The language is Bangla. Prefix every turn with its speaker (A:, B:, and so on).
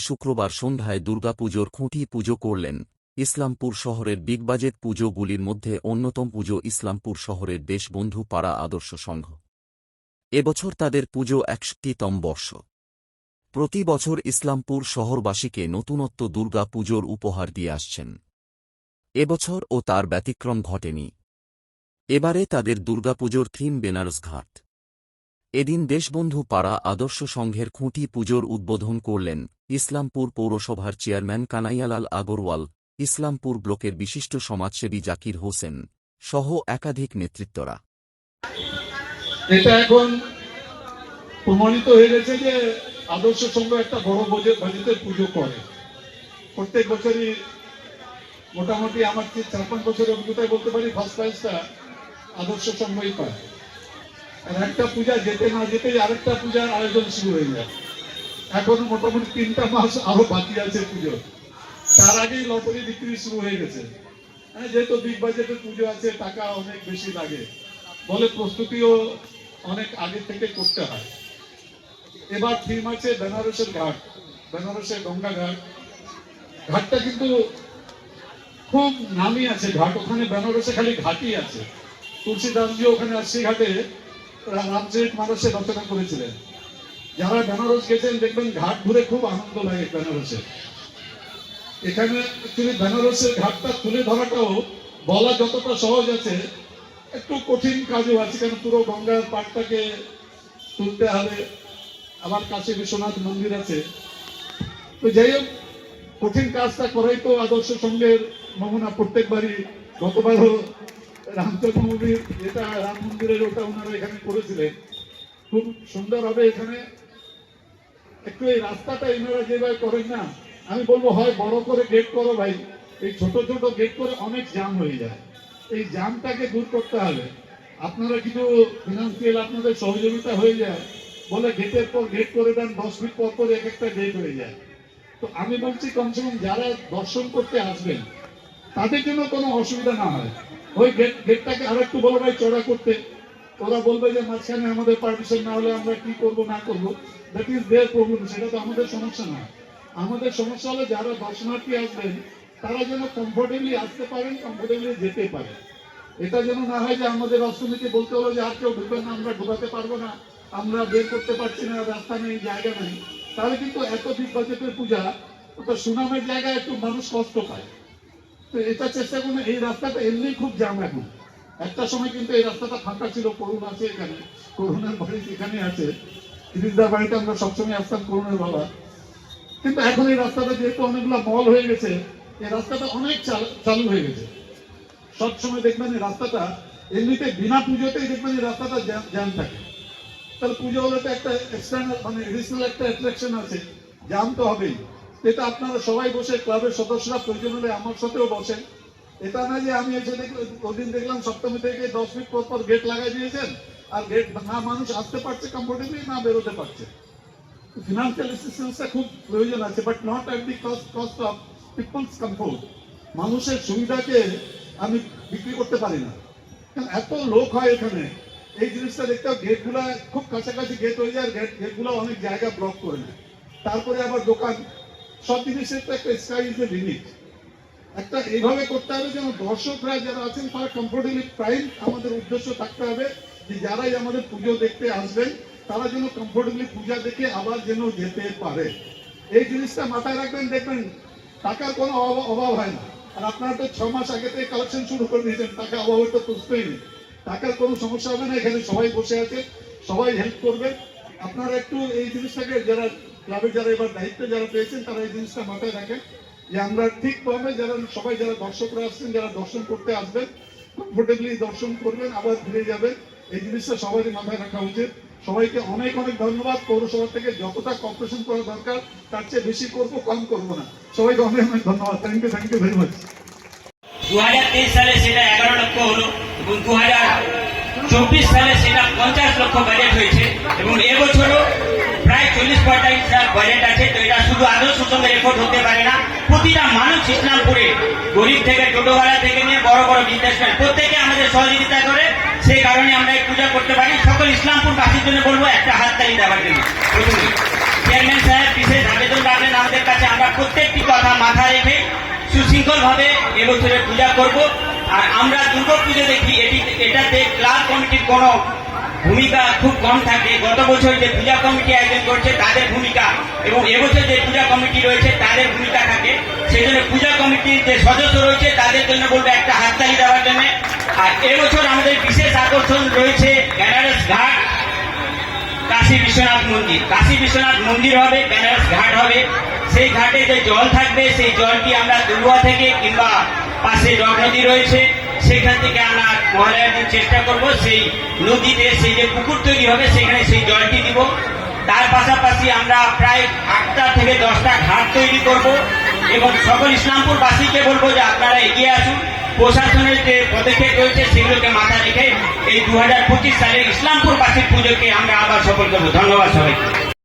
A: শুক্রবার সন্ধ্যায় দুর্গাপুজোর খুঁটি পুজো করলেন। ইসলামপুর শহরের বিগবাজেট পুজোগুলির মধ্যে অন্যতম পুজো ইসলামপুর শহরের দেশবন্ধু পাড়া আদর্শ সংঘ। এবছর তাদের পুজো ৬১তম বর্ষ। প্রতি বছর ইসলামপুর শহরবাসীকে নতুনত্ব দুর্গা পুজোর উপহার দিয়ে আসছেন। এবছর ও তার ব্যতিক্রম ঘটেনি। এবারে তাদের দুর্গাপুজোর থিম বেনারস ঘাট। এদিন দেশবন্ধু পাড়া আদর্শ সংঘের খুঁটি পুজোর উদ্বোধন করলেন ইসলামপুর পৌরসভার চেয়ারম্যান কানাইয়ালাল আগরওয়াল, ইসলামপুর ব্লকের বিশিষ্ট সমাজসেবী জাকির হোসেন সহ একাধিক নেতৃত্বরা।
B: এটা এখন প্রমাণিত হয়ে গেছে যে আদর্শ সংঘ একটা বড় বাজেটের পুজো করে। প্রত্যেক বছরই মোটামুটি আমার ৪-৫ বছরের অভিজ্ঞতায় বলতে পারি ফার্স্ট প্রাইজটা আদর্শ সংঘই পায়। আর একটা পূজা যেতে না যেতেই আরেকটা পূজার আয়োজন শুরু হয়ে যায়। এখন মোটামুটি ৩টা মাস আরো বাকি আছে পুজো, তার আগেই লটারি বিক্রি শুরু হয়ে গেছে। যেহেতু বিগ বাজেটের পুজো আছে, টাকা অনেক বেশি লাগে বলে প্রস্তুতিও অনেক আগে থেকে করতে হয়। এবার থিম আছে বেনারসের ঘাট, বেনারসের গঙ্গা ঘাট। ঘাটটা কিন্তু খুব নামি আছে ঘাট, ওখানে বেনারসে খালি ঘাটই আছে। তুলসীদাসজি ওখানে আসছে ঘাটে রামচরিত মানসে রচনা করেছিলেন। যারা বেনারস গেছেন দেখবেন ঘাট ঘুরে খুব আনন্দ লাগে বেনারসে। এখানে বেনারসের ঘাটটা তুলে ধরাটাও বলা যতটা সহজ আছে, একটু কঠিন কাজও আছে, কারণ পুরো গঙ্গার পাড়টাকে তুলতে হবে। আমার কাছে বিশ্বনাথ মন্দির আছে। তো যাই হোক, কঠিন কাজটা করাই তো আদর্শ সংঘের নমুনা প্রত্যেকবারই। গতবারও রামচন্দ্র মন্দির, যেটা রাম মন্দিরের, ওটা ওনারা এখানে করেছিলেন খুব সুন্দর হবে। এখানে একটু এই রাস্তাটা এনারা যেভাবে করেন না, আমি বলবো হয় বড় করে গেট করো ভাই, এই ছোট ছোট গেট করে অনেক জ্যাম হয়ে যায়। এই জ্যামটাকে দূর করতে হবে। আপনারা কিছু ফিনান্সিয়াল আপনাদের সহযোগিতা হয়ে যায় বলে গেটের পর গেট করে দেন, 10 ফিট পর পর এক একটা গেট হয়ে যায়। তো আমি বলছি কমসে কম যারা দর্শন করতে আসবেন তাদের জন্য কোনো অসুবিধা না হয়, ওই গেটটাকে আরো একটু বড় ভাই চড়া করতে। ওরা বলবে যে মাঝখানে আমাদের পারমিশন না হলে আমরা কি করব না করবো, দ্যাট ইজ দেয়ার প্রবলেম, সেটা তো আমাদের সমস্যা না। আমাদের সমস্যা হলে যারা দর্শনার্থী আসবেন তারা যেন কমফোর্টেবলি আসতে পারেন, কমফোর্টেবলি যেতে পারেন। এটা যেন না হয় যে আমাদের অর্থনীতি বলতে হলো যে আর কেউ ঢুকবেন না, আমরা ঢুকাতে পারবো না, আমরা বের করতে পারছি না, রাস্তা নেই, জায়গা নেই। তাহলে কিন্তু এত বিগ বাজেটের পূজা, ওটা সুনামের জায়গায় একটু মানুষ কষ্ট পায়। তো এটা চেষ্টা করুন। এই রাস্তাটা এমনি খুব জ্যাম এখন। একটা সময় কিন্তু এই রাস্তাটা ফাঁকা ছিল, করুণ আছে এখানে, করুণের বাড়ি এখানে আছে, গিরিশদার বাড়িতে আমরা সবসময় আসতাম করুণের বাবা। কিন্তু এখন এই রাস্তাটা যেহেতু অনেকগুলো মল হয়ে গেছে, এই রাস্তাটা অনেক চালু হয়ে গেছে। সবসময় দেখবেন এই রাস্তাটা এমনিতে বিনা পুজোতেই দেখবেন এই রাস্তাটা জ্যাম থাকে। তাহলে পুজো হলে তো একটা এক্সটার্নাল মানে এডিশনাল একটা অ্যাট্রাকশন আছে, জ্যাম তো হবেই। এটা আপনারা সবাই বসে, ক্লাবের সদস্যরা প্রয়োজন হলে আমার সাথেও বসেন। এটা না যে আমি এসে ওদিন দেখলাম সপ্তমী থেকে 10 ফিট পর পর গেট লাগাই দিয়েছেন, আর গেট না মানুষ আসতে পারছে কমফোর্টেবলি, না বেরোতে পারছে। ফিনান্সিয়াল অ্যাসিস্ট্যান্সটা খুব প্রয়োজন আছে, but not at the cost of people's comfort. মানুষের সুবিধাকে আমি বিক্রি করতে পারি না, কারণ এত লোক হয় এখানে। এই জিনিসটা দেখতে হবে, গেটগুলা খুব কাছাকাছি গেট হয়ে যায়, গেটগুলো অনেক জায়গা ব্লক করে নেয়। তারপরে আবার দোকান, সব জিনিসের তো একটা স্কাই ইজ এ লিমিট। একটা এইভাবে করতে হবে যেন দর্শকরা যারা আছেন তারা কমফোর্টেবলি টাইম, আমাদের উদ্দেশ্য থাকতে হবে যে যারাই আমাদের পুজো দেখতে আসবেন তারা যেন কমফোর্টেবলি পূজা দেখে আবার যেন যেতে পারে। এই জিনিসটা মাথায় রাখবেন, দেখবেন টাকার কোনো অভাব হয় না। আর আপনারা তো 6 মাস আগে থেকে কালেকশন শুরু করে দিয়েছেন, টাকা অভাবের তো প্রশ্নই নেই। টাকার কোনো সমস্যা হবে না, এখানে সবাই বসে আছে, সবাই হেল্প করবে। আপনারা একটু এই জিনিসটাকে, যারা ক্লাবের যারা এবার দায়িত্বে যারা পেয়েছেন তারা এই জিনিসটা মাথায় রাখেন যে আমরা ঠিকভাবে যারা সবাই, যারা দর্শকরা আসছেন, যারা দর্শন করতে আসবেন কমফোর্টেবলি দর্শন করবেন, আবার ফিরে যাবেন। এই জিনিসটা সবারই মাথায় রাখা উচিত। সবাইকে অনেক অনেক ধন্যবাদ। পৌরসভা থেকে যতটা কর্পোরেশন করা দরকার তার চেয়ে বেশি করবো, কম করবো না। সবাইকে অনেক অনেক ধন্যবাদ। Thank you very much.
C: 2023 সালে সেটা 11 লক্ষ হলো এবং 2024 সালে সেটা 50 লক্ষ বাজেট হয়েছে এবং এবছরও প্রায় 40-45 লাখ বাজেট আছে। তো এটা শুধু আদর্শ সঙ্গে রেকর্ড হতে পারে না, প্রতিটা মানুষ ইসলামপুরে গরিব থেকে টোটোওয়ালা থেকে নিয়ে বড় বড় বিজনেসম্যান প্রত্যেকে আমাদের সহযোগিতা করে, সেই কারণে আমরা এই পূজা করতে পারি। সকল ইসলামপুরবাসীর জন্য বলবো একটা হাততালি দেওয়ার জন্য। চেয়ারম্যান সাহেব বিশেষ আবেদন রাখলেন আমাদের কাছে, আমরা প্রত্যেকটি কথা মাথায় রেখে সুশৃঙ্খলভাবে এবছরে পূজা করব। আর আমরা দুর্গা পুজো দেখি এটাতে ক্লাব কমিটির কোনো ভূমিকা খুব কম থাকে। গত বছর যে পূজা কমিটি আয়োজন করছে তাদের ভূমিকা এবং এবছর যে পূজা কমিটি রয়েছে তাদের ভূমিকা থাকে। সেই জন্য পূজা কমিটির যে সদস্য রয়েছে তাদের জন্য বলবো একটা হাততালি দেওয়ার জন্য। আর এবছর আমাদের বিশেষ আকর্ষণ রয়েছে বেনারস ঘাট, কাশী বিশ্বনাথ মন্দির। কাশী বিশ্বনাথ মন্দির হবে, বেনারস ঘাট হবে। সেই ঘাটে যে জল থাকবে সেই জলটি আমরা দুর্গা থেকে কিংবা পাশে রক নদী রয়েছে সেখান থেকে আনার মহালয়ার দিন চেষ্টা করব। সেই নদীতে সেই যে পুকুর তৈরি হবে সেখানে সেই জলটি দিব। তার পাশাপাশি আমরা প্রায় 8টা থেকে 10টা ঘাট তৈরি করব এবং সকল ইসলামপুরবাসীকে বলবো যে আপনারা এগিয়ে আসুন। প্রশাসনের যে পদক্ষেপ রয়েছে সেগুলোকে মাথায় রেখে এই 2025 সালে ইসলামপুরবাসীর পুজোকে আমরা আবার সফল করবো। ধন্যবাদ সবাইকে।